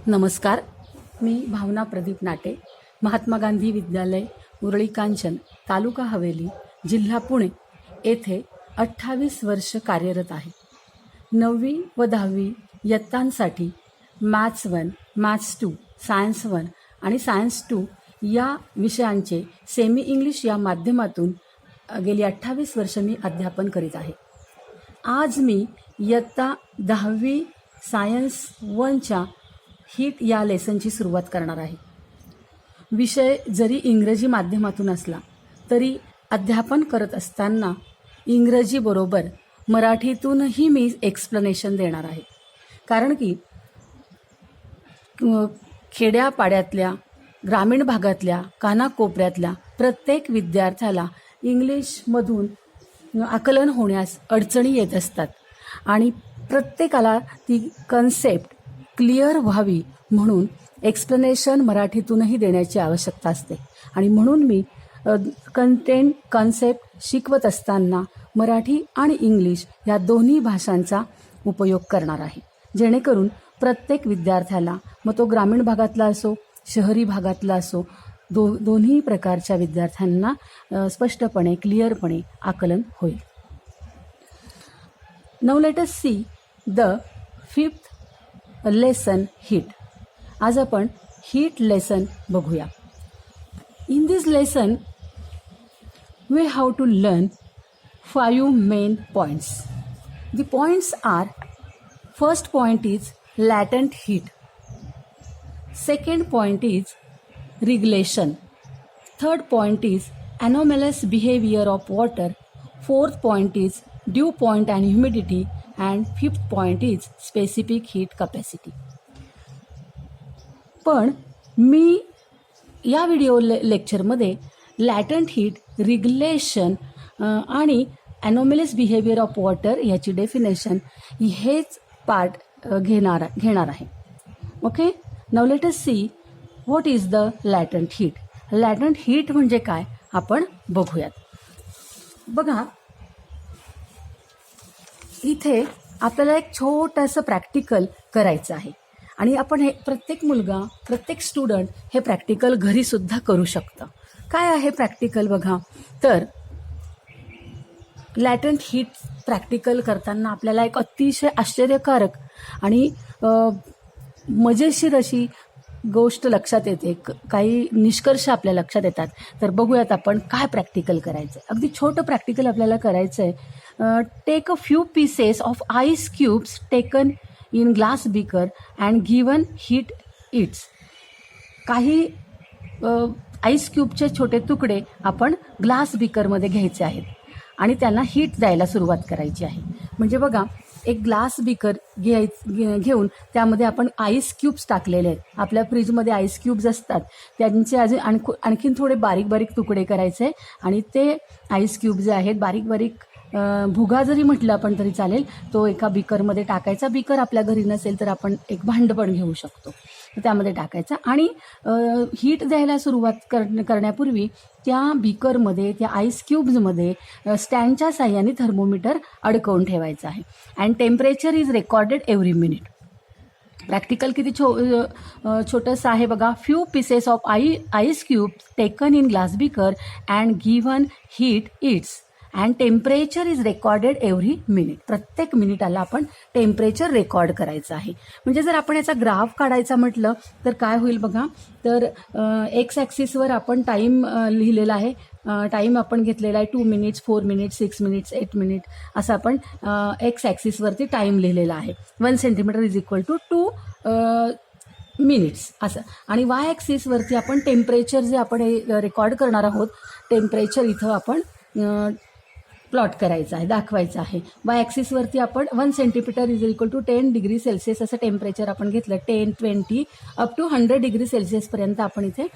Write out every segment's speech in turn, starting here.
नमस्कार, मी भावना प्रदीप नाटे, महात्मा गांधी विद्यालय उरळी कांचन, तालुका हवेली, जिल्हा पुणे येथे 28 वर्ष कार्यरत आहे. 9वी व 10वी इयत्तांसाठी मॅथ्स 1, मॅथ्स 2, सायन्स 1 आणि सायन्स 2 या विषयांचे सेमी इंग्लिश या माध्यमातून गेली 28 वर्ष मी अध्यापन करीत आहे. आज मी इयत्ता 10वी सायन्स 1च्या हिट या लेसनची सुरुवात करणार आहे. विषय जरी इंग्रजी माध्यमातून असला तरी अध्यापन करत असताना इंग्रजीबरोबर मराठीतूनही मी एक्सप्लेनेशन देणार आहे. कारण की खेड्यापाड्यातल्या, ग्रामीण भागातल्या, कानाकोपऱ्यातल्या प्रत्येक विद्यार्थ्याला इंग्लिशमधून आकलन होण्यास अडचणी येत असतात आणि प्रत्येकाला ती कन्सेप्ट क्लिअर व्हावी म्हणून एक्सप्लेनेशन मराठीतूनही देण्याची आवश्यकता असते. आणि म्हणून मी कन्सेप्ट शिकवत असताना मराठी आणि इंग्लिश या दोन्ही भाषांचा उपयोग करणार आहे, जेणेकरून प्रत्येक विद्यार्थ्याला, मग तो ग्रामीण भागातला असो, शहरी भागातला असो, दोन्ही प्रकारच्या विद्यार्थ्यांना स्पष्टपणे, क्लिअरपणे आकलन होईल. Now let us see the 5th lesson heat. आज आपण हिट लेसन बघूया. In this lesson we have to learn 5 main points. The points are: first point is latent heat, second point is regelation, third point is anomalous behavior of water, fourth point is dew point and humidity, and fifth point is specific heat capacity. पण मी या video लेक्चरमध्ये latent heat, रिग्लेशन आणि anomalous behavior of water याची definition हेच part घेणार आहे. Okay, now let us see what is the latent heat. Latent heat म्हणजे काय आपण बघूयात. बघा, इथे आपल्याला एक छोटंसं प्रॅक्टिकल करायचं आहे आणि आपण हे प्रत्येक मुलगा, प्रत्येक स्टुडंट हे प्रॅक्टिकल घरीसुद्धा करू शकतं. काय आहे प्रॅक्टिकल बघा, तर लॅटंट हीट प्रॅक्टिकल करताना आपल्याला एक अतिशय आश्चर्यकारक आणि मजेशीर अशी गोष्ट लक्षात येते, काही निष्कर्ष आपल्या लक्षात येतात. तर बघूयात आपण काय प्रॅक्टिकल करायचं आहे. अगदी छोटं प्रॅक्टिकल आपल्याला करायचं आहे. Take a few pieces of ice cubes taken in glass beaker and given heat it's. काही आईस क्यूबचे छोटे तुकडे आपण ग्लास बीकरमध्ये घ्यायचे आहेत आणि त्यांना हीट द्यायला सुरुवात करायची आहे. म्हणजे बघा, एक ग्लास बीकर घेऊन त्यामध्ये आपण आईस क्यूब्स टाकलेले आहेत. आपल्या फ्रीजमध्ये आईस क्यूब्स असतात, त्यांचे अजून आणखीन थोडे बारीक बारीक तुकडे करायचे आणि ते आईस क्यूब जे आहेत, बारीक बारीक भुगा जरी म्हटलं आपण तरी चालेल, तो एका बीकरमध्ये टाकायचा. बीकर आपल्या घरी नसेल तर आपण एक भांडं पण घेऊ शकतो, त्यामध्ये टाकायचा आणि हीट द्यायला सुरुवात करण्यापूर्वी त्या बीकरमध्ये, त्या आईस क्यूब्समध्ये स्टँडच्या साह्याने थर्मोमीटर अडकवून ठेवायचं आहे. And temperature is recorded every minute. Practical किती छोटंसं आहे बघा. Few pieces of ice cube taken in glass beaker and given heat it's and temperature is recorded every minute. प्रत्येक मिनिटाला आपण टेम्परेचर रेकॉर्ड करायचं आहे. म्हणजे जर आपण याचा ग्राफ काढायचा म्हटलं तर काय होईल बघा, तर एक्स ॲक्सिसवर आपण टाईम लिहिलेला आहे. टाईम आपण घेतलेला आहे 2 मिनिट्स, 4 मिनिट्स, 6 मिनिट्स, 8 मिनिट असं आपण एक्स ॲक्सिसवरती टाईम लिहिलेला आहे. 1 centimetre is equal to 2 minutes असं. आणि वाय ॲक्सिसवरती आपण टेम्परेचर जे आपण रेकॉर्ड करणार आहोत, टेम्परेचर इथं आपण प्लॉट करायचं आहे, दाखवायचं आहे. वाय ॲक्सिसवरती आपण 1 centimetre is equal to 10 degree Celsius असं टेम्परेचर आपण घेतलं. 10, 20 अप टू 100 डिग्री सेल्सिअसपर्यंत आपण इथे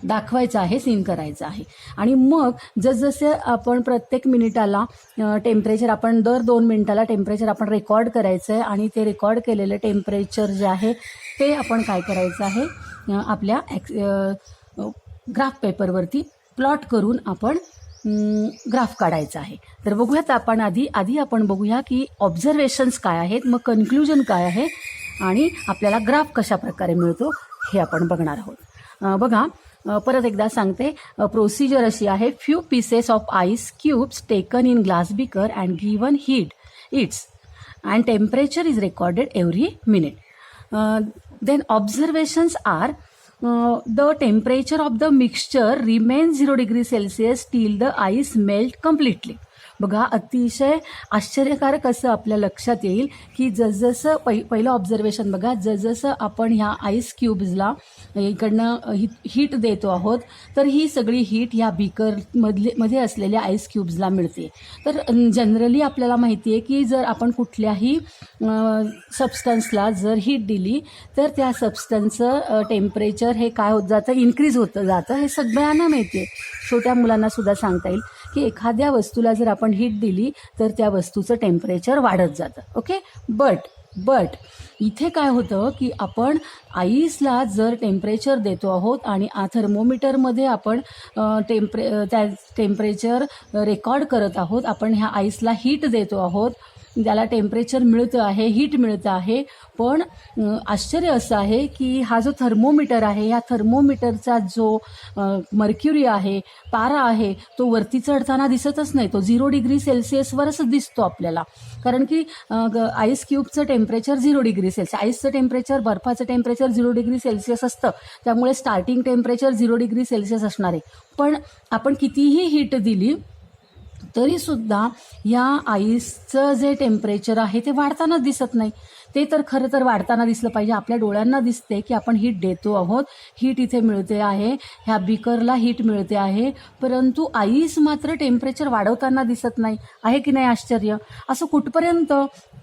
दाखवायचं आहे, सीन करायचं आहे. आणि मग जसजसे आपण प्रत्येक मिनिटाला टेम्परेचर, आपण दर 2 मिनिटाला टेम्परेचर आपण रेकॉर्ड करायचं आहे आणि ते रेकॉर्ड केलेलं टेम्परेचर जे आहे ते आपण काय करायचं आहे, आपल्या ग्राफ पेपरवरती प्लॉट करून आपण ग्राफ काढायचा आहे. तर बघूयात आपण आधी आपण बघूया की ऑब्झर्वेशन्स काय आहेत, मग कन्क्लुजन काय आहे आणि आपल्याला ग्राफ कशा प्रकारे मिळतो हे आपण बघणार आहोत. बघा, परत एकदा सांगते, प्रोसिजर अशी आहे. Few pieces of ice cubes taken in glass beaker and given heat it's and temperature is recorded every minute. Then observations are the temperature of the mixture remains 0 degree Celsius till the ice melt completely. बघा, अतिशय आश्चर्यकारक असं आपल्या लक्षात येईल की जसजसं पहिलं ऑब्झर्वेशन बघा, जसजसं आपण ह्या आईस क्यूब्सला इकडनं हीट देतो आहोत तर ही सगळी हीट ह्या बीकरमध्ये असलेल्या आईस क्यूब्सला मिळते. तर जनरली आपल्याला माहिती आहे की जर आपण कुठल्याही सबस्टन्सला जर हीट दिली तर त्या सबस्टन्सचं टेम्परेचर हे काय होत जातं, इन्क्रीज होतं जातं. हे सगळ्यांना माहिती आहे, छोट्या मुलांना सुद्धा सांगता येईल की एखाद्या वस्तूला जर आपण हीट दिली तर त्या वस्तूचं टेम्परेचर वाढत जातं. ओके, बट इथे काय होतं की आपण आईसला जर टेम्परेचर देतो आहोत आणि थर्मोमीटरमध्ये आपण त्या टेम्परेचर रेकॉर्ड करत आहोत, आपण ह्या आईसला हीट देतो आहोत, त्याला टेम्परेचर मिळतं आहे, हीट मिळतं आहे. पण आश्चर्य असं आहे की हा जो थर्मोमीटर आहे, या थर्मोमीटरचा जो मर्क्युरी आहे, पारा आहे, तो वरती चढताना दिसतच नाही. तो 0 डिग्री सेल्सिअसवरच दिसतो आपल्याला, कारण की आईस क्यूबचं टेम्परेचर 0 डिग्री सेल्सिअस, आईसचं टेम्परेचर, बर्फाचं टेम्परेचर 0 डिग्री सेल्सिअस असतं. त्यामुळे स्टार्टिंग टेम्परेचर 0 डिग्री सेल्सिअस असणार आहे. पण आपण कितीही हीट दिली तरीसुद्धा या आईसचं जे टेम्परेचर आहे ते वाढताना दिसत नाही. ते तर खरं तर वाढताना दिसलं पाहिजे. आपल्या डोळ्यांना दिसते की आपण हीट देतो आहोत, हीट इथे मिळते आहे, ह्या बीकरला हीट मिळते आहे, परंतु आईस मात्र टेम्परेचर वाढवताना दिसत नाही. आहे की नाही आश्चर्य? असं कुठपर्यंत,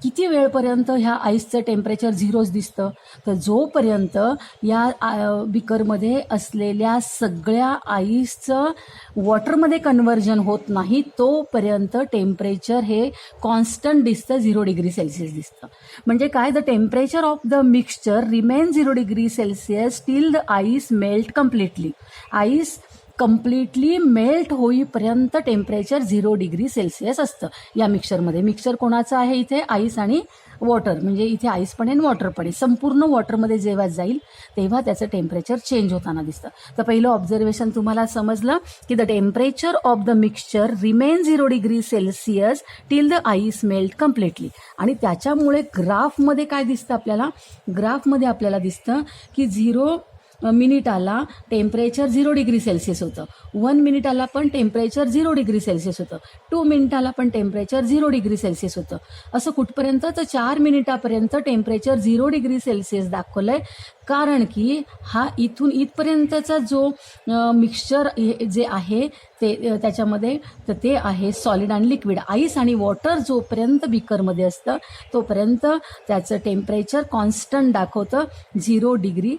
किती वेळपर्यंत ह्या आईसचं टेम्परेचर 0च दिसतं? तर जोपर्यंत या बीकरमध्ये असलेल्या सगळ्या आईसचं वॉटरमध्ये कन्व्हर्जन होत नाही तोपर्यंत टेम्परेचर हे कॉन्स्टंट दिसतं, 0 डिग्री सेल्सिअस दिसतं. म्हणजे काय, the temperature of the mixture remain 0 degree Celsius till the ice melt completely. Ice completely melt होईपर्यंत टेम्परेचर 0 डिग्री सेल्सिअस असतं या मिक्सचरमध्ये. मिक्सचर कोणाचं आहे इथे? आईस आणि वॉटर, म्हणजे इथे आईस पण आहे, वॉटर पण आहे. संपूर्ण वॉटरमध्ये जेव्हा जाईल तेव्हा त्याचं टेम्परेचर चेंज होताना दिसतं. तर पहिलं ऑब्झर्वेशन तुम्हाला समजलं की the temperature of the mixture remain 0 degree Celsius till the ice melt completely. आणि त्याच्यामुळे ग्राफमध्ये काय दिसतं आपल्याला? ग्राफमध्ये आपल्याला दिसतं की 0 मिनिटाला टेम्परेचर 0 डिग्री सेल्सिअस होतं, 1 मिनिटाला पण टेम्परेचर 0 डिग्री सेल्सिअस होतं, 2 मिनिटाला पण टेम्परेचर 0 डिग्री सेल्सिअस होतं. असं कुठपर्यंत? तर 4 मिनिटापर्यंत टेम्परेचर 0 डिग्री सेल्सिअस दाखवलंय. कारण की हा इथून इथपर्यंतचा जो मिक्सचर जे आहे ते त्याच्यामध्ये तर ते आहे सॉलिड आणि लिक्विड. आईस आणि वॉटर जोपर्यंत बीकरमध्ये असतं तोपर्यंत त्याचं टेम्परेचर कॉन्स्टंट दाखवतं, 0 डिग्री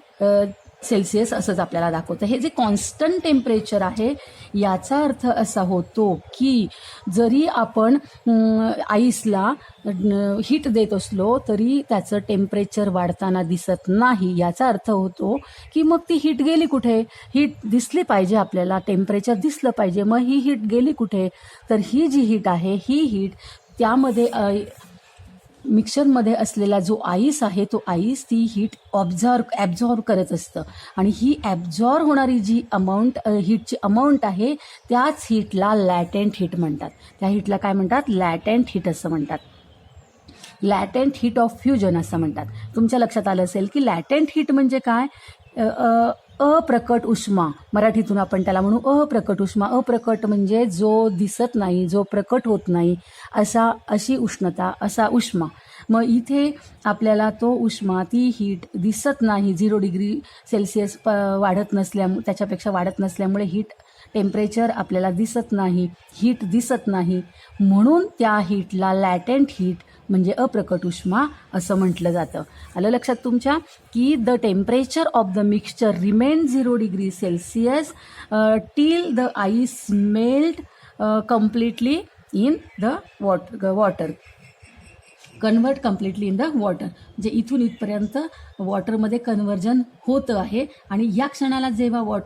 सेल्सिअस असंच आपल्याला दाखवतं. हे जे कॉन्स्टंट टेम्परेचर आहे याचा अर्थ असा होतो की जरी आपण आईसला हीट देत असलो तरी त्याचं टेम्परेचर वाढताना दिसत नाही. याचा अर्थ होतो की मग ती हीट गेली कुठे? हीट दिसली पाहिजे आपल्याला, टेम्परेचर दिसलं पाहिजे, मग ही हीट गेली कुठे? तर ही जी हीट आहे, ही हीट त्यामध्ये मिक्सरमध्ये असलेला जो आईस आहे तो आईस ती हीट ॲब्झॉर्ब करत असतं. आणि ही ॲब्झॉर्ब होणारी जी हीटची अमाऊंट आहे त्याच हीटला लॅटेंट हीट म्हणतात. त्या हीटला काय म्हणतात? लॅटेंट हीट असं म्हणतात. लॅटेंट हीट ऑफ फ्युजन असं म्हणतात. तुमच्या लक्षात आलं असेल की लॅटेंट हीट म्हणजे काय? अप्रकट उष्मा, मराठीतून आपण त्याला म्हणू अप्रकट उष्मा. अप्रकट म्हणजे जो दिसत नाही, जो प्रकट होत नाही, अशी उष्णता, असा उष्मा. मग इथे आपल्याला तो उष्मा, ती हीट दिसत नाही, 0 डिग्री सेल्सिअस त्याच्यापेक्षा वाढत नसल्यामुळे हीट टेम्परेचर आपल्याला दिसत नाही, हीट दिसत नाही, म्हणून त्या हीटला लॅटेंट हीट म्हणजे अप्रकट उष्मा असं म्हटलं जातं. आलं लक्षात तुमच्या? की the temperature of the mixture remain 0 degree Celsius till the ice melt completely in the water, convert completely in the water. जे इथून इथपर्यंत वॉटरमध्ये कन्व्हर्जन होतं आहे आणि या क्षणाला जेव्हा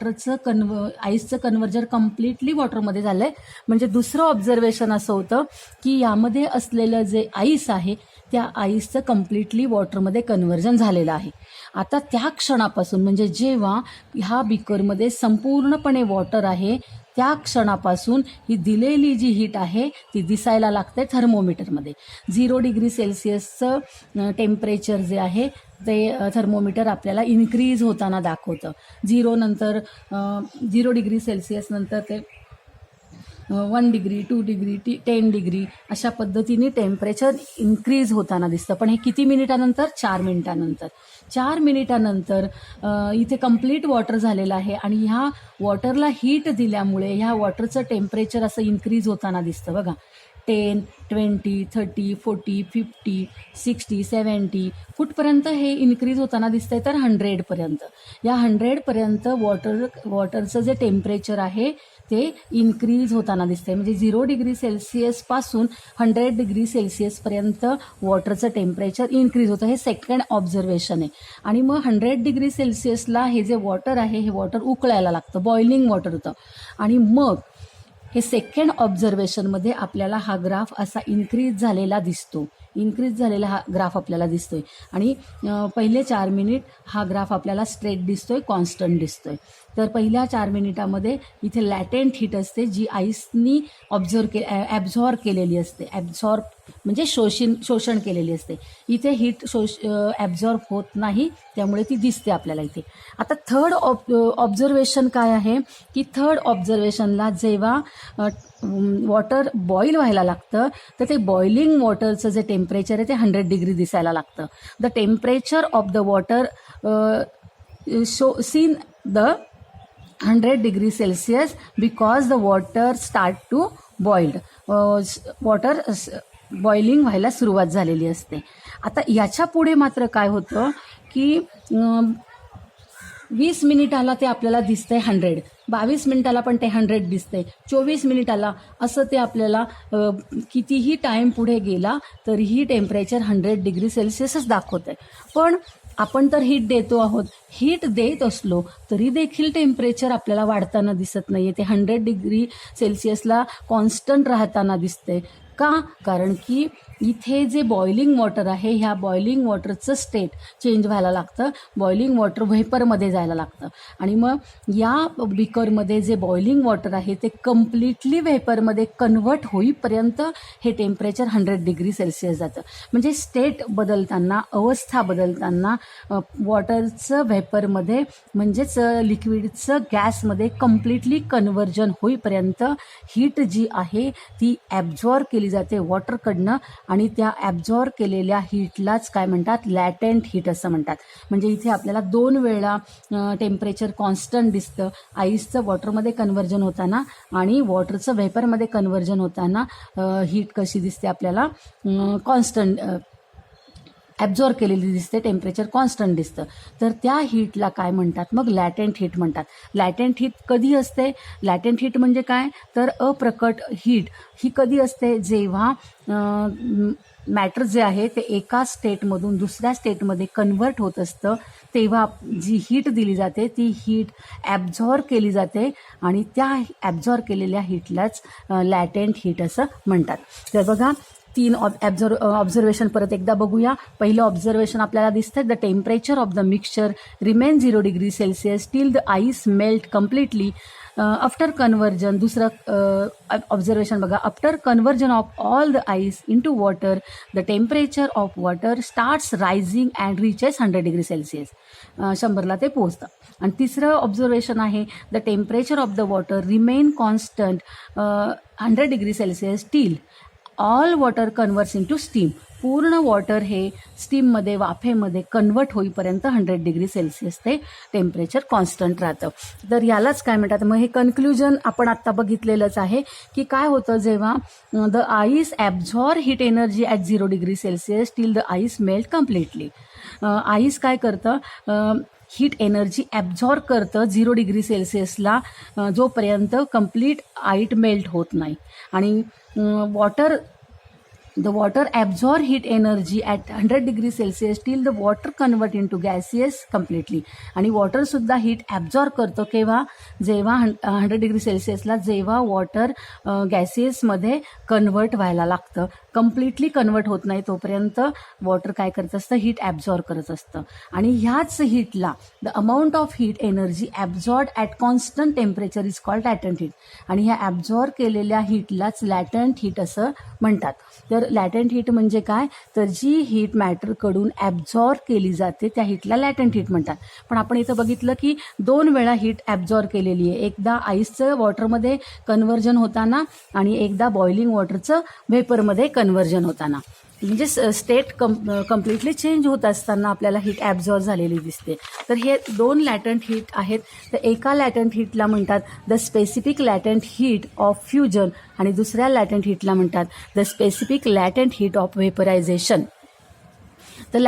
आईसचं कन्व्हर्जन कम्प्लिटली वॉटरमध्ये झालं आहे, म्हणजे दुसरं ऑब्झर्वेशन असं होतं की यामध्ये असलेलं जे आईस आहे त्या आईसचं कम्प्लिटली वॉटरमध्ये कन्व्हर्जन झालेलं आहे. आता त्या क्षणापासून म्हणजे जेव्हा ह्या बिकरमध्ये संपूर्णपणे वॉटर आहे त्या क्षणापासून ही दिलेली जी हीट आहे ती दिसायला लागते थर्मोमीटरमध्ये. 0 डिग्री सेल्सिअसचं टेम्परेचर जे आहे ते थर्मोमीटर आपल्याला इन्क्रीज होताना दाखवतं. 0 डिग्री सेल्सिअस नंतर ते 1 डिग्री 2 डिग्री 10 डिग्री अशा पद्धतीने टेम्परेचर इन्क्रीज होताना दिसतं. पण हे किती मिनिटानंतर? 4 मिनिटानंतर. 4 मिनिटानंतर इथे कंप्लीट वॉटर झालेलं आहे आणि ह्या वॉटरला हीट दिल्यामुळे ह्या वॉटरचं टेम्परेचर असं इन्क्रीज होताना दिसतं बघा. 10, 20, 30, 40, 50, 60, 70 फूटपर्यंत हे इन्क्रीज होताना दिसतंय, तर 100पर्यंत. या 100पर्यंत वॉटरचं जे टेम्परेचर आहे ते इन्क्रीज होताना दिसतंय. म्हणजे 0 डिग्री सेल्सिअसपासून 100 डिग्री सेल्सिअसपर्यंत वॉटरचं टेम्परेचर इन्क्रीज होतं. हे सेकंड ऑब्झर्वेशन आहे. आणि मग 100 डिग्री सेल्सिअसला हे जे वॉटर आहे हे वॉटर उकळायला लागतं, बॉइलिंग वॉटर होतं. आणि मग हे सेकंड ऑब्झर्वेशनमध्ये आपल्याला हा ग्राफ असा इन्क्रीज झालेला दिसतो. इन्क्रीज झालेला हा ग्राफ आपल्याला दिसतोय. आणि पहिले 4 मिनिट हा ग्राफ आपल्याला स्ट्रेट दिसतोय, कॉन्स्टंट दिसतोय. तर पहिल्या 4 मिनिटामध्ये इथे लॅटेंट हीट असते जी आईसनी ॲब्झॉर्ब केलेली असते. ॲब्झॉर्ब म्हणजे शोषण केलेली असते. इथे हीट ॲब्झॉर्ब होत नाही, त्यामुळे ती दिसते आपल्याला इथे. आता थर्ड ऑब्झर्वेशन काय आहे की थर्ड ऑब्झर्वेशनला जेव्हा वॉटर बॉईल व्हायला लागतं तर ते बॉइलिंग वॉटरचं जे टेम्परेचर आहे ते 100 डिग्री दिसायला लागतं. The temperature of the water seen the 100 degree Celsius because the water start to boiled. Water boiling व्हायला सुरुवात झालेली असते. आता याच्या पुढे मात्र काय होतं की 20 मिनिटाला ते आपल्याला दिसतंय 100, 22 मिनिटाला पण ते 100 दिसतंय, 24 मिनिटाला असं ते आपल्याला कितीही टाईम पुढे गेला तरीही टेम्परेचर 100 डिग्री सेल्सिअसच दाखवतंय. पण आपण तर हीट देतो आहोत. हीट देत असलो तरी देखील टेम्परेचर आपल्याला वाढताना दिसत नाही. ते 100 डिग्री सेल्सिअसला कॉन्स्टंट राहताना दिसते. का? कारण की इथे जे बॉइलिंग वॉटर आहे ह्या बॉइलिंग वॉटरचं स्टेट चेंज व्हायला लागतं. बॉइलिंग वॉटर व्हेपरमध्ये जायला लागतं. आणि मग या बिकरमध्ये जे बॉइलिंग वॉटर आहे ते कम्प्लिटली व्हेपरमध्ये कन्व्हर्ट होईपर्यंत हे टेम्परेचर 100 डिग्री सेल्सिअस जातं. म्हणजे स्टेट बदलताना, अवस्था बदलताना वॉटरचं व्हेपरमध्ये म्हणजेच लिक्विडचं गॅसमध्ये कम्प्लिटली कन्व्हर्जन होईपर्यंत हीट जी आहे ती ॲब्झॉर्ब केली जाते वॉटरकडनं. आणि त्या ॲब्झॉर्ब केलेल्या हीटलाच काय म्हणतात? लॅटेंट हीट असं म्हणतात. म्हणजे इथे आपल्याला 2 वेळा टेम्परेचर कॉन्स्टंट दिसतं. आईसचं वॉटरमध्ये कन्व्हर्जन होताना आणि वॉटरचं व्हेपरमध्ये कन्व्हर्जन होताना हीट कशी दिसते आपल्याला? कॉन्स्टंट ॲब्झॉर्ब केलेली दिसते, टेम्परेचर कॉन्स्टंट दिसतं. तर त्या हीटला काय म्हणतात? मग लॅटेंट हीट म्हणतात. लॅटेंट हीट कधी असते? लॅटेंट हीट म्हणजे काय? तर अप्रकट हीट ही कधी असते? जेव्हा मॅटर जे आहे ते एका स्टेटमधून दुसऱ्या स्टेटमध्ये कन्व्हर्ट होत असतं तेव्हा जी हीट दिली जाते ती हीट ॲब्झॉर्ब केली जाते आणि त्या ॲब्झॉर्ब केलेल्या हीटलाच लॅटेंट हीट असं म्हणतात. तर बघा 3 ऑब्झर्वेशन परत एकदा बघूया. पहिलं ऑब्झर्वेशन आपल्याला दिसतंय the temperature of the mixture remain 0 degree Celsius till the ice melt completely after conversion. दुसरं ऑब्झर्वेशन बघा after conversion of all the ice into water the temperature of water starts rising and reaches 100 degree Celsius. 100ला ते पोहोचतं. आणि तिसरं observation आहे the temperature of the water remain constant 100 degree Celsius till all water converts into steam. पूर्ण water हे स्टीममध्ये वाफेमध्ये convert होईपर्यंत 100 degree Celsius ते टेम्परेचर कॉन्स्टंट राहतं. तर यालाच काय म्हणतात? मग हे कन्क्ल्युजन आपण आत्ता बघितलेलंच आहे की काय होतं जेव्हा the ice absorb heat energy at 0 degree Celsius till the ice melt completely. Ice काय करतं? हीट एनर्जी ॲब्झॉर्ब करतं 0 डिग्री सेल्सिअसला जोपर्यंत कम्प्लीट आईट मेल्ट होत नाही. आणि the water absorb heat energy at 100 degree Celsius till the water convert into gaseous completely. आणि water सुद्धा heat absorb करतो केव्हा? जेव्हा 100 डिग्री सेल्सिअसला जेव्हा वॉटर गॅसियसमध्ये कन्व्हर्ट व्हायला लागतं कम्प्लिटली कन्वर्ट होत नाही तोपर्यंत वॉटर काय करत असतं, हीट ॲब्झॉर्ब करत असतं. आणि ह्याच हीटला the amount of heat energy absorb at constant temperature is called latent heat. आणि ह्या ॲब्झॉर्ब केलेल्या हीटलाच लॅटंट हीट असं म्हणतात. तर लॅटंट हीट म्हणजे काय, तर जी हीट मॅटरकडून ॲब्झॉर्ब केली जाते त्या हीटला लॅटंट हीट म्हणतात. पण आपण इथं बघितलं की 2 वेळा हीट ॲब्झॉर्ब केलेली आहे, एकदा आईसचं वॉटरमध्ये कन्व्हर्जन होताना आणि एकदा बॉइलिंग वॉटरचं व्हेपरमध्ये कन्व्हर्जन होताना. म्हणजे स्टेट कम्प्लिटली चेंज होत असताना आपल्याला हीट ॲब्झॉर्ब झालेली दिसते. तर हे 2 लॅटंट हीट आहेत. तर एका लॅटंट हीटला म्हणतात the specific latent heat of fusion आणि दुसऱ्या लॅटंट हीटला म्हणतात the specific latent heat of vaporization. तर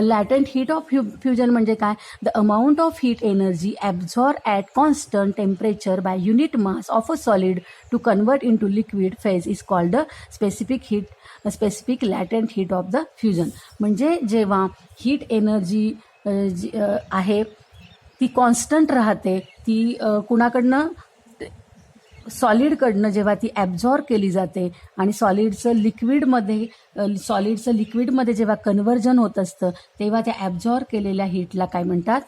लॅटंट हीट ऑफ फ्युजन म्हणजे काय, the amount of heat energy absorb at constant temperature by unit mass of a solid to convert into liquid phase is called the specific latent heat of the fusion. म्हणजे जेव्हा heat energy आहे ती constant राहते, ती कुणाकडनं, सॉलिडकडनं जेव्हा ती absorb केली जाते आणि सॉलिडचं लिक्विडमध्ये जेव्हा कन्व्हर्जन होत असतं तेव्हा त्या ॲब्झॉर्ब केलेल्या हीटला काय म्हणतात,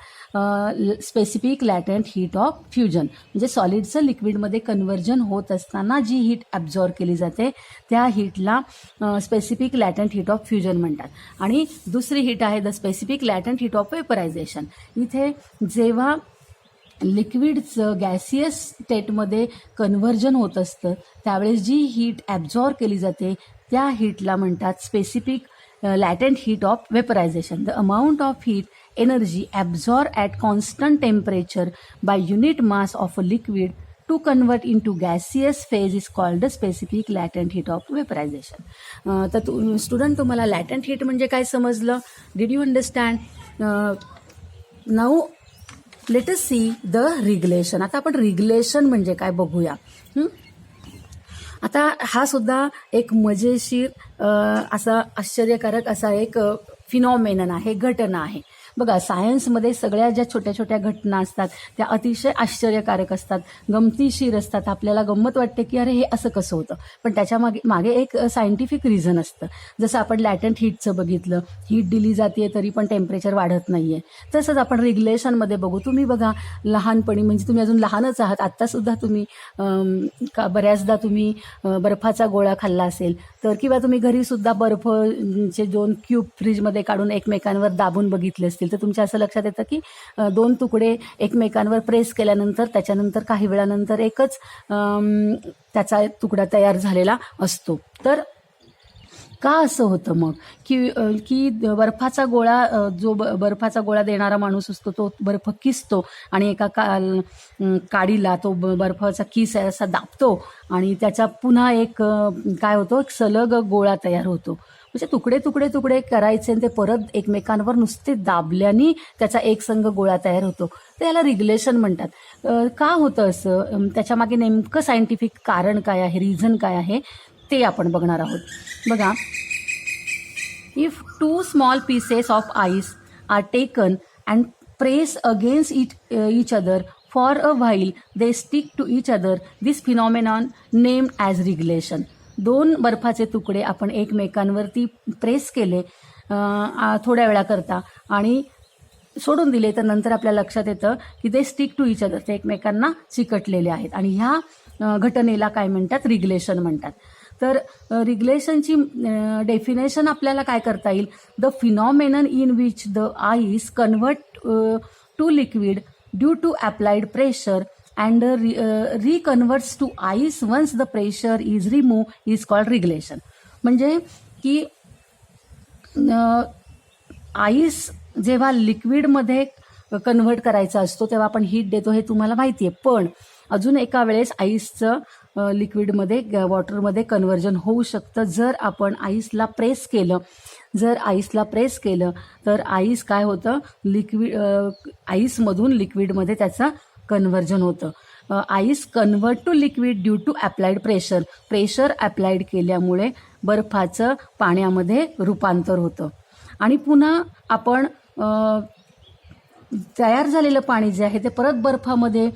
specific latent heat of fusion. म्हणजे सॉलिडचं लिक्विडमध्ये कन्व्हर्जन होत असताना जी हीट ॲब्झॉर्ब केली जाते त्या हीटला specific latent heat of fusion म्हणतात. आणि दुसरी हीट आहे the specific latent heat of vaporization. इथे जेव्हा लिक्विडचं गॅसियस स्टेटमध्ये कन्व्हर्जन होत असतं त्यावेळेस जी हीट ॲब्झॉर्ब केली जाते त्या हीटला म्हणतात specific latent heat of vaporization. The amount of heat energy absorb at constant temperature by unit mass of a liquid to convert into gaseous phase is called the specific latent heat of vaporization. तर student, तुम्हाला latent heat म्हणजे काय समजलं? Did you understand? Now let us see the regulation. आता आपण रिग्युलेशन म्हणजे काय बघूया. आता हा सुद्धा एक मजेशीर असा आश्चर्यकारक असा एक फिनॉमेनन आहे, घटना आहे. बघा, सायन्समध्ये सगळ्या ज्या छोट्या छोट्या घटना असतात त्या अतिशय आश्चर्यकारक असतात, गमतीशीर असतात. आपल्याला गंमत वाटते की अरे हे असं कसं होतं, पण त्याच्या मागे एक सायंटिफिक रिझन असतं. जसं आपण लॅटंट हीटचं बघितलं, हीट दिली जाते तरी पण टेम्परेचर वाढत नाहीये. तसंच आपण रेग्युलेशनमध्ये बघू. तुम्ही बघा, लहानपणी, म्हणजे तुम्ही अजून लहानच आहात, आत्तासुद्धा तुम्ही बऱ्याचदा तुम्ही बर्फाचा गोळा खाल्ला असेल तर, किंवा तुम्ही घरीसुद्धा बर्फचे 2 क्यूब फ्रीजमध्ये काढून एकमेकांवर दाबून बघितले असतील तर तुमच्या असं लक्षात येतं की 2 तुकडे एकमेकांवर प्रेस केल्यानंतर त्याच्यानंतर काही वेळानंतर एकच त्याचा तुकडा तयार झालेला असतो. तर का असं होतं मग की बर्फाचा गोळा, जो बर्फाचा गोळा देणारा माणूस असतो तो बर्फ किसतो आणि एका काडीला तो बर्फाचा किस असा दाबतो आणि त्याचा पुन्हा एक काय होतो, एक सलग गोळा तयार होतो. म्हणजे तुकडे तुकडे तुकडे करायचे आणि ते परत एकमेकांवर नुसते दाबल्याने त्याचा एक संघ गोळा तयार होतो. तर याला रिग्युलेशन म्हणतात. का होतं असं, त्याच्यामागे नेमकं सायंटिफिक कारण काय आहे, रिझन काय आहे ते आपण बघणार आहोत. बघा, if 2 small pieces of ice are taken and press against each other for a while they stick to each other, this phenomenon named as regulation. 2 बर्फाचे तुकडे आपण एकमेकांवरती प्रेस केले थोड्या वेळाकरता आणि सोडून दिले तर नंतर आपल्या लक्षात येतं की ते स्टिक टू इच अदर, ते एकमेकांना चिकटलेले आहेत. आणि ह्या घटनेला काय म्हणतात, रिग्युलेशन म्हणतात. तर रिग्युलेशनची डेफिनेशन आपल्याला काय करता येईल, the phenomenon in which the ice convert to liquid due to applied pressure and reconverts to ice once the pressure is removed is called regulation. म्हणजे की आईस जेव्हा लिक्विडमध्ये कन्व्हर्ट करायचा असतो तेव्हा आपण हीट देतो, हे तुम्हाला माहिती आहे. पण अजून एका वेळेस आईसचं लिक्विडमध्ये, वॉटरमध्ये कन्व्हर्जन होऊ शकतं जर आपण आईसला प्रेस केलं. जर आईसला प्रेस केलं तर आईस काय होतं, आईसमधून लिक्विडमध्ये त्याचा कन्व्हर्जन होतं. Ice convert to liquid due to applied pressure applied केल्यामुळे बर्फाचं पाण्यामध्ये रूपांतर होतं. आणि पुन्हा आपण तयार झालेलं पाणी जे आहे ते परत बर्फामध्ये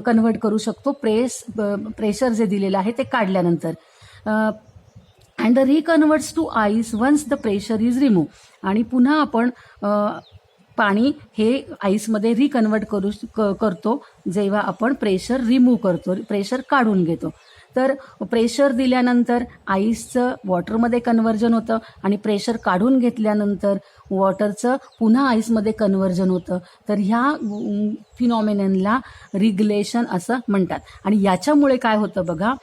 कन्व्हर्ट करू शकतो प्रेशर जे दिलेलं आहे ते काढल्यानंतर. And reconverts to ice once the pressure is remove. आणि पुन्हा आपण पाणी हे आईसमध्ये रिकन्वर्ट करतो जेव्हा आपण प्रेशर रिमूव्ह करतो, प्रेशर काढून घेतो. तर प्रेशर दिल्यानंतर आईसचं वॉटरमध्ये कन्व्हर्जन होतं आणि प्रेशर काढून घेतल्यानंतर वॉटरचं पुन्हा आईसमध्ये कन्व्हर्जन होतं. तर ह्या फिनॉमिननला रिग्लेशन असं म्हणतात. आणि याच्यामुळे काय होतं बघा,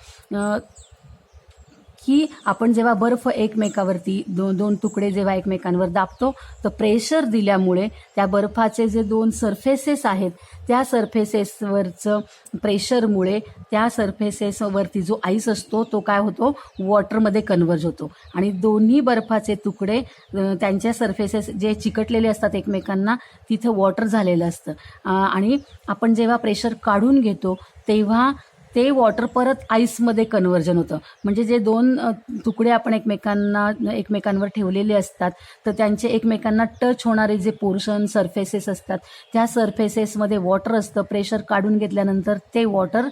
की आपण जेव्हा बर्फ एकमेकावरती दोन तुकडे जेव्हा एकमेकांवर दाबतो तर प्रेशर दिल्यामुळे त्या बर्फाचे जे दोन सरफेसेस आहेत त्या सरफेसेसवरचं प्रेशरमुळे त्या सरफेसेसवरती जो आईस असतो तो काय होतो, वॉटरमध्ये कन्व्हर्ज होतो. आणि दोन्ही बर्फाचे तुकडे त्यांच्या सरफेसेस जे चिकटलेले असतात एकमेकांना तिथं वॉटर झालेलं असतं. आणि आपण जेव्हा प्रेशर काढून घेतो तेव्हा ते वॉटर परत आईसमध्ये कन्व्हर्जन होतं. म्हणजे जे दोन तुकडे आपण एकमेकांवर ठेवलेले असतात तर त्यांचे एकमेकांना टच होणारे जे पोर्शन सरफेसेस असतात त्या सरफेसेसमध्ये वॉटर असतं. प्रेशर काढून घेतल्यानंतर ते वॉटर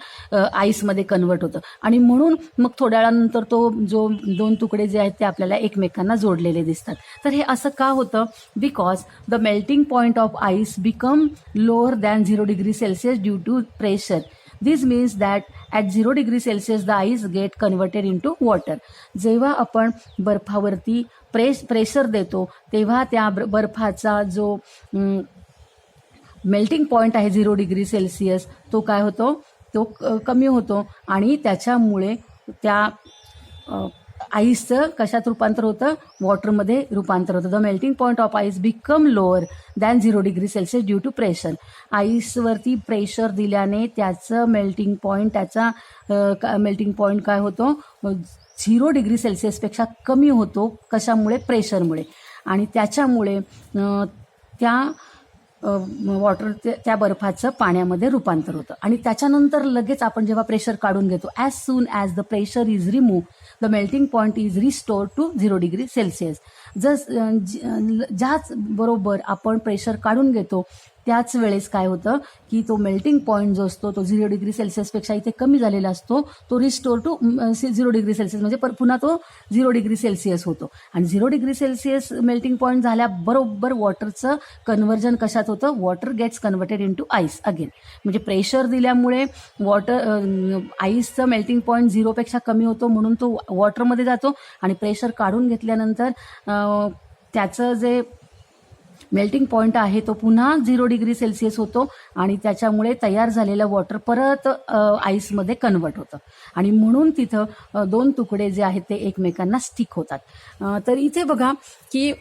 आईसमध्ये कन्व्हर्ट होतं. आणि म्हणून मग थोड्या वेळानंतर तो जो दोन तुकडे जे आहेत ते आपल्याला एकमेकांना जोडलेले दिसतात. तर हे असं का होतं? Because the melting point of ice become lower than 0 degree Celsius due to pressure. This means that at 0 degree Celsius the ice get converted into water. जेव्हा आपण बर्फावरती प्रेशर देतो तेव्हा त्या बर्फाचा जो मेल्टिंग पॉईंट आहे 0 डिग्री सेल्सिअस तो काय होतो, तो कमी होतो. आणि त्याच्यामुळे त्या आईसचं कशात रूपांतर होतं, वॉटरमध्ये रूपांतर होतं. The melting point of ice become lower than 0 degree Celsius due to pressure. आईसवरती प्रेशर दिल्याने त्याचं मेल्टिंग पॉईंट काय होतो, 0 डिग्री सेल्सिअसपेक्षा कमी होतो. कशामुळे? प्रेशरमुळे. आणि त्याच्यामुळे त्या वॉटर त्या बर्फाचं पाण्यामध्ये रूपांतर होतं. आणि त्याच्यानंतर लगेच आपण जेव्हा प्रेशर काढून घेतो, as soon as the pressure is remove the melting point is restore to 0 degree Celsius. ज्याच बरोबर आपण प्रेशर काढून घेतो त्याच वेळेस काय होतं की तो मेल्टिंग पॉईंट जो असतो तो 0 डिग्री सेल्सिअसपेक्षा इथे कमी झालेला असतो, तो रिस्टोर टू 0 डिग्री सेल्सिअस म्हणजे पुन्हा तो 0 डिग्री सेल्सिअस होतो. आणि 0 डिग्री सेल्सिअस मेल्टिंग पॉईंट झाल्याबरोबर वॉटरचं कन्व्हर्जन कशात होतं, water gets converted into ice again. म्हणजे प्रेशर दिल्यामुळे आईसचं मेल्टिंग पॉईंट 0पेक्षा कमी होतो म्हणून तो वॉटरमध्ये जातो. आणि प्रेशर काढून घेतल्यानंतर त्याचं जे मेल्टिंग पॉईंट आहे तो पुन्हा 0 डिग्री सेल्सिअस होतो आणि त्याच्यामुळे तयार झालेलं वॉटर परत आईसमध्ये कन्व्हर्ट होतं. आणि म्हणून तिथं दोन तुकडे जे आहेत ते एकमेकांना स्टिक होतात. तर इथे बघा की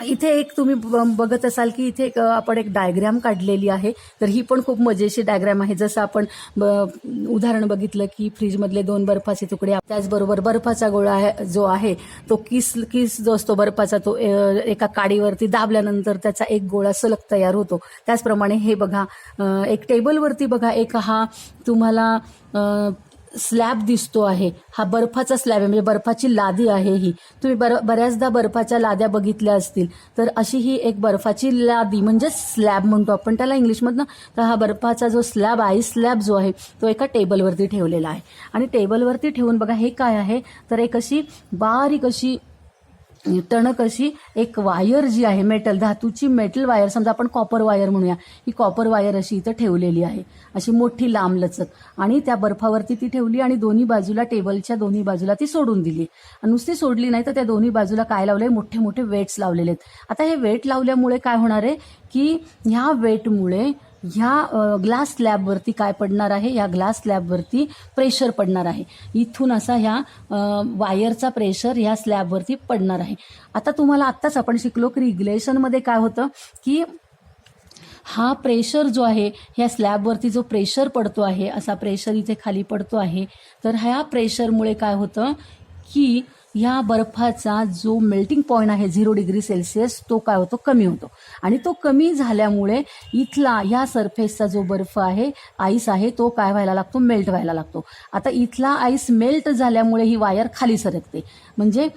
इथे एक तुम्ही बघत असाल की इथे आपण एक डायग्रॅम काढलेली आहे. तर ही पण खूप मजेशीर डायग्रॅम आहे. जसं आपण उदाहरण बघितलं की फ्रीजमधले 2 बर्फाचे तुकडे, त्याचबरोबर बर्फाचा गोळा जो आहे तो किस जो असतो बर्फाचा तो एका काडीवरती दाबल्यानंतर त्याचा एक गोळा सलग तयार होतो. त्याचप्रमाणे हे बघा एक टेबलवरती बघा एक हा तुम्हाला स्लॅब दिसतो आहे. हा बर्फाचा स्लॅब आहे म्हणजे बर्फाची लादी आहे. ही तुम्ही बऱ्याचदा बर्फाच्या लाद्या बघितल्या असतील. तर अशी ही एक बर्फाची लादी म्हणजे स्लॅब म्हणतो आपण त्याला इंग्लिशमधनं. तर हा बर्फाचा जो स्लॅब आहे, स्लॅब जो आहे तो एका टेबलवरती ठेवलेला आहे. आणि टेबलवरती ठेवून बघा हे काय आहे, तर एक अशी बारीक अशी टणक अशी एक वायर जी आहे, मेटल धातूची मेटल वायर, समजा आपण कॉपर वायर म्हणूया, ही कॉपर वायर अशी इथं ठेवलेली आहे, अशी मोठी लांब लचक. आणि त्या बर्फावरती ती ठेवली आणि दोन्ही बाजूला, टेबलच्या दोन्ही बाजूला ती सोडून दिली. आणि नुसती सोडली नाही तर त्या दोन्ही बाजूला काय लावलंय, मोठे मोठे वेट्स लावलेले आहेत. आता हे वेट लावल्यामुळे काय होणार आहे की ह्या वेटमुळे ह्या ग्लास स्लॅबवरती काय पडणार आहे, या ग्लास स्लॅबवरती प्रेशर पडणार आहे. इथून असा ह्या वायरचा प्रेशर ह्या स्लॅबवरती पडणार आहे. आता तुम्हाला आत्ताच आपण शिकलो की रिग्लेशनमध्ये काय होतं की हा प्रेशर जो आहे, ह्या स्लॅबवरती जो प्रेशर पडतो आहे, असा प्रेशर इथे खाली पडतो आहे. तर ह्या प्रेशरमुळे काय होतं की ह्या बर्फाचा जो मेल्टिंग पॉईंट आहे 0 डिग्री सेल्सिअस तो काय होतो, कमी होतो. आणि तो कमी झाल्यामुळे इथला या सरफेसचा जो बर्फ आहे, आईस आहे, तो काय व्हायला लागतो, मेल्ट व्हायला लागतो. आता इथला आईस मेल्ट झाल्यामुळे ही वायर खाली सरकते. म्हणजे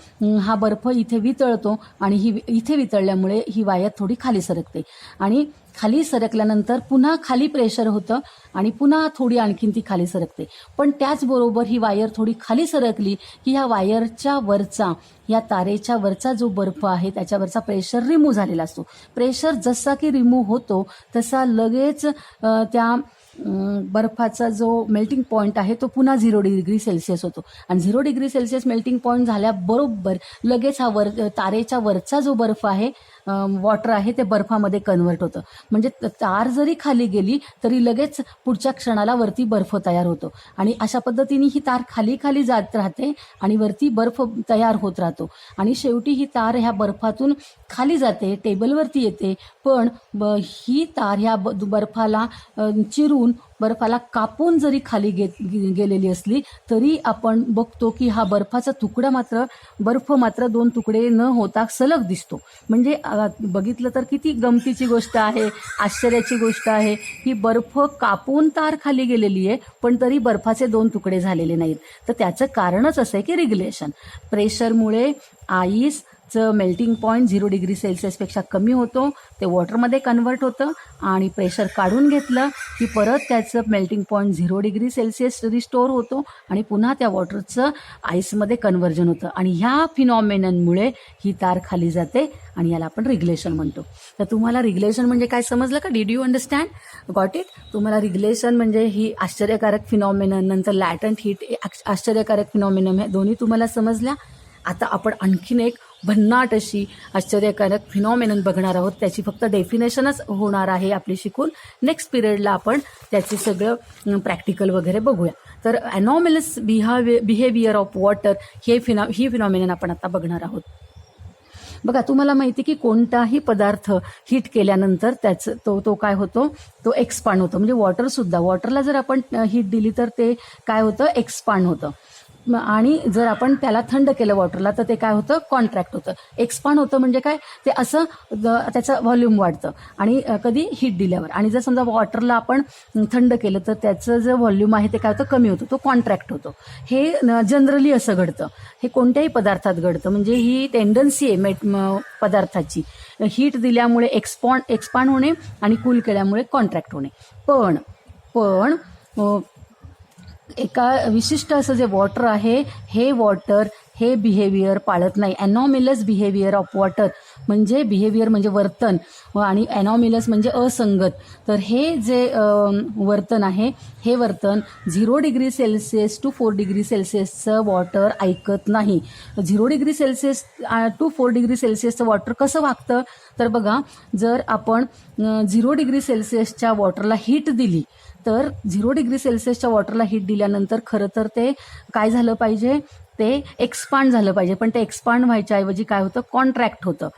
हा बर्फ इथे वितळतो आणि ही इथे वितळल्यामुळे ही वायर थोडी खाली सरकते. आणि खाली सरकल्यानंतर पुन्हा खाली प्रेशर होतं आणि पुन्हा थोडी आणखीन ती खाली सरकते. पण त्याचबरोबर ही वायर थोडी खाली सरकली की ह्या वायरच्या वरचा, या तारेच्या वरचा जो बर्फ आहे त्याच्यावरचा प्रेशर रिमूव्ह झालेला असतो. प्रेशर जसा की रिमूव्ह होतो तसा लगेच त्या बर्फाचा जो मेल्टिंग पॉईंट आहे तो पुन्हा 0 डिग्री सेल्सिअस होतो. आणि 0 डिग्री सेल्सिअस मेल्टिंग पॉईंट झाल्याबरोबर लगेच हा तारेच्या वरचा जो बर्फ आहे, वॉटर आहे, ते बर्फामध्ये कन्वर्ट होतं. म्हणजे तार जरी खाली गेली तरी लगेच पुढच्या क्षणाला वरती बर्फ तयार होतो. आणि अशा पद्धतीने ही तार खाली खाली जात राहते आणि वरती बर्फ तयार होत राहतो. आणि शेवटी ही तार ह्या बर्फातून खाली जाते, टेबलवरती येते. पण ही तार ह्या बर्फाला चिरून, बर्फाला कापून जरी खाली गेलेली असली तरी आपण बघतो की हा बर्फाचा तुकडा बर्फ मात्र 2 तुकडे न होता सलग दिसतो. म्हणजे बघितलं तर किती गमतीची गोष्ट आहे, आश्चर्याची गोष्ट आहे. ही बर्फ कापून तार खाली गेलेली आहे पण तरी बर्फाचे 2 तुकडे झालेले नाहीत. तर त्याचं कारणच असं आहे की रेग्युलेशन. प्रेशरमुळे आईसचं मेल्टिंग पॉईंट 0 डिग्री सेल्सिअसपेक्षा कमी होतो, ते वॉटरमध्ये कन्वर्ट होतं. आणि प्रेशर काढून घेतलं की परत त्याचं melting point 0 degree Celsius restore होतो आणि पुन्हा त्या वॉटरचं आईसमध्ये कन्व्हर्जन होतं. आणि ह्या फिनॉमिननमुळे ही तार खाली जाते आणि याला आपण रेग्युलेशन म्हणतो. तर तुम्हाला रेग्युलेशन म्हणजे काय समजलं का? Did you understand? Got it? तुम्हाला रेग्युलेशन म्हणजे ही आश्चर्यकारक फिनॉमिनन, नंतर लॅटंट हीट आश्चर्यकारक फिनॉमिनन, हे दोन्ही तुम्हाला समजल्या. आता आपण आणखीन एक भन्नाट अशी आश्चर्यकारक फिनॉमिनन बघणार आहोत. त्याची फक्त डेफिनेशनच होणार आहे आपली शिकून. नेक्स्ट पिरियडला आपण त्याचे सगळं प्रॅक्टिकल वगैरे बघूया. तर अनॉमलस बिहेवियर ऑफ वॉटर ही फिनॉमिनन आपण आता बघणार आहोत. बघा, तुम्हाला माहिती की कोणताही पदार्थ हीट केल्यानंतर त्याचं तो काय होतो, तो एक्सपांड होतो. म्हणजे वॉटरला जर आपण हीट दिली तर ते काय होतं, एक्सपांड होतं. आणि जर आपण त्याला थंड केलं वॉटरला तर ते काय होतं, कॉन्ट्रॅक्ट होतं. एक्सपांड होतं म्हणजे काय, ते असं त्याचं व्हॉल्यूम वाढतं आणि कधी हीट दिल्यावर. आणि जर समजा वॉटरला आपण थंड केलं तर त्याचं जे व्हॉल्यूम आहे ते काय होतं, कमी होतं, तो कॉन्ट्रॅक्ट होतो. हे जनरली असं घडतं, हे कोणत्याही पदार्थात घडतं. म्हणजे ही टेंडन्सी आहे पदार्थाची, हीट दिल्यामुळे एक्सपांड होणे आणि कूल केल्यामुळे कॉन्ट्रॅक्ट होणे. पण एका विशिष्ट असं जे वॉटर आहे, हे बिहेवियर पाळत नाही. अनॉमिलस बिहेवियर ऑफ वॉटर म्हणजे बिहेवियर म्हणजे वर्तन, आणि अनॉमिलस म्हणजे असंगत. तर हे जे वर्तन आहे, हे वर्तन 0 डिग्री सेल्सिअस टू 4 डिग्री सेल्सिअसचं वॉटर ऐकत नाही. 0 डिग्री सेल्सिअस टू 4 डिग्री सेल्सिअसचं वॉटर कसं वागतं, तर बघा, जर आपण 0 डिग्री सेल्सिअसच्या वॉटरला हीट दिली तर 0 डिग्री सेल्सिअसच्या वॉटरला हीट दिल्यानंतर खरं तर ते काय झालं पाहिजे, ते एक्सपांड झालं पाहिजे. पण ते एक्सपांड व्हायच्या ऐवजी काय होतं, कॉन्ट्रॅक्ट होतं.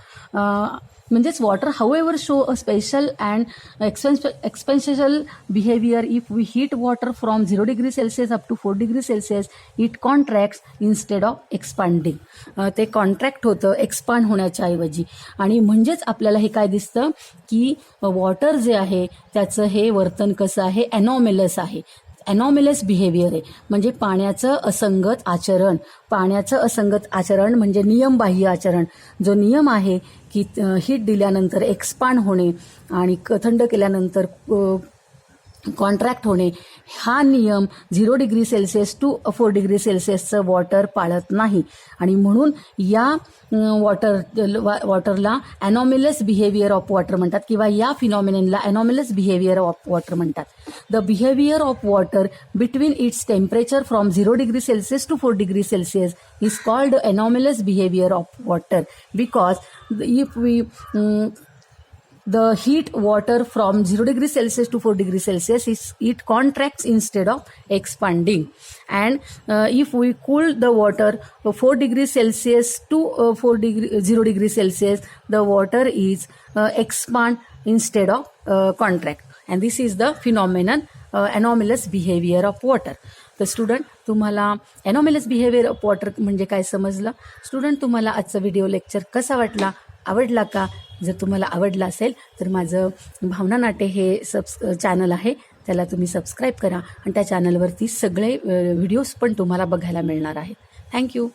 म्हणजेच water however show a special and exceptional behaviour if we heat water from 0 degree Celsius up to 4 degree Celsius it contracts instead of expanding. ते कॉन्ट्रॅक्ट होतं एक्सपांड होण्याच्या ऐवजी. आणि म्हणजेच आपल्याला हे काय दिसतं की वॉटर जे आहे त्याचं हे वर्तन कसं आहे, अनॉमिलस आहे. अनॉमिलस बिहेवियर आहे म्हणजे पाण्याचं असंगत आचरण म्हणजे नियमबाह्य आचरण. जो नियम आहे की हीट दिल्यानंतर एक्सपांड होणे आणि थंड केल्यानंतर कॉन्ट्रॅक्ट होणे, हा नियम 0 डिग्री सेल्सिअस टू 4 डिग्री सेल्सिअसचं वॉटर पाळत नाही. आणि म्हणून या वॉटरला अनॉमिलस बिहेवियर ऑफ वॉटर म्हणतात, किंवा या फिनॉमिननला अनॉमिलस बिहेवियर ऑफ वॉटर म्हणतात. The behaviour of water between its temperature from 0 degree Celsius to 4 degree Celsius is called anomalous behaviour of water because if we the heat water from 0 degree Celsius to 4 degree Celsius it contracts instead of expanding. And if we cool the water 4 degree Celsius to 0 degree Celsius, the water is expand instead of contract. And this is the phenomenon anomalous behavior of water. तर student, तुम्हाला अनॉमिलस behaviour of water म्हणजे काय समजलं? Student, तुम्हाला आजचा video lecture कसा वाटला, आवडला का? जर तुम्हाला आवडला असेल तर माझं भावना नाटे हे चॅनल आहे, त्याला तुम्ही सबस्क्राईब करा आणि त्या चॅनलवरती सगळे व्हिडिओज पण तुम्हाला बघायला मिळणार आहेत. थँक्यू.